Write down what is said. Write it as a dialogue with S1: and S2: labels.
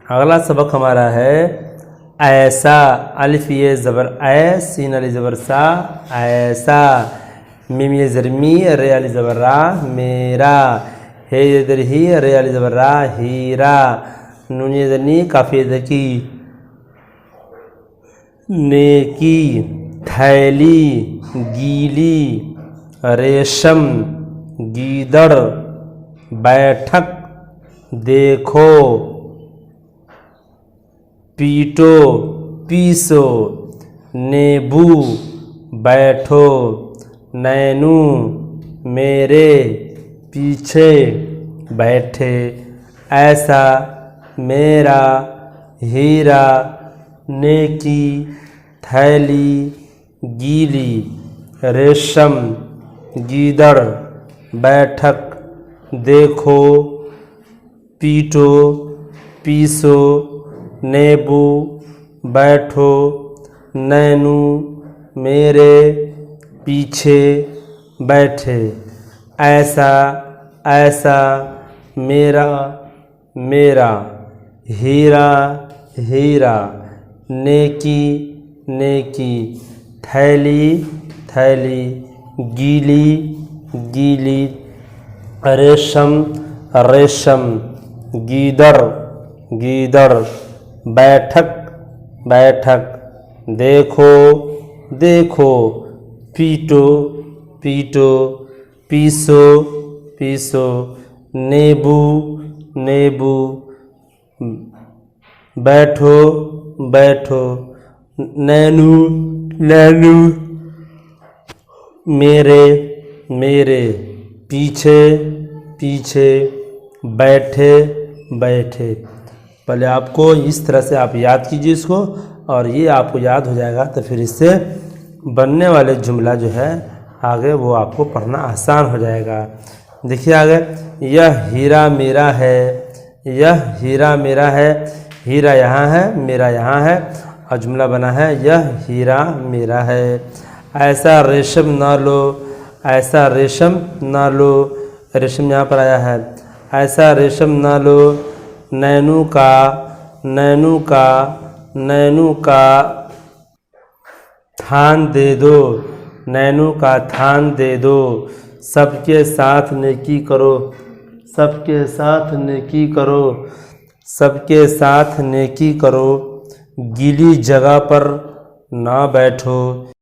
S1: अगला सबक हमारा है ऐसा। अलिफ ये ज़बर ऐ, सीन अली ज़बर सा, ऐसा। मीम ये ज़र मी, रे अली ज़बर रा, मेरा। हे ये ज़र ही, रे अली ज़बर रा, हीरा। नून ये ज़र नी, काफ़ी ये ज़र की, नेकी। थैली, गीली। रेशम, गीदड़। बैठक, देखो। पीटो, पीसो। नींबू, बैठो। नैनू, मेरे, पीछे, बैठे। ऐसा, मेरा। हीरा, नेकी। थैली, गीली। रेशम, गीदड़। बैठक, देखो। पीटो, पीसो। नींबू, बैठो। नैनू, मेरे, पीछे, बैठे। ऐसा, ऐसा। मेरा, मेरा। हीरा, हीरा। नेकी, नेकी। थैली, थैली। गीली, गीली। रेशम, रेशम। गीदड़, गीदड़। बैठक, बैठक। देखो, देखो। पीटो, पीटो। पीसो, पीसो। नींबू, नींबू। बैठो, बैठो। नैनू, नैनू। मेरे, मेरे। पीछे, पीछे। बैठे, बैठे। पहले आपको इस तरह से आप याद कीजिए इसको, और ये आपको याद हो जाएगा तो फिर इससे बनने वाले जुमला जो है आगे वो आपको पढ़ना आसान हो जाएगा। देखिए आगे, यह हीरा मेरा है। यह हीरा मेरा है। हीरा यहाँ है, मेरा यहाँ है, और जुमला बना है यह हीरा मेरा है। ऐसा रेशम ना लो। ऐसा रेशम ना लो। रेशम यहाँ पर आया है। ऐसा रेशम ना लो। नैनू का, नैनू का। नैनू का थान दे दो। नैनू का थान दे दो। सबके साथ नेकी करो। सबके साथ नेकी करो। सबके साथ नेकी करो। गीली जगह पर ना बैठो।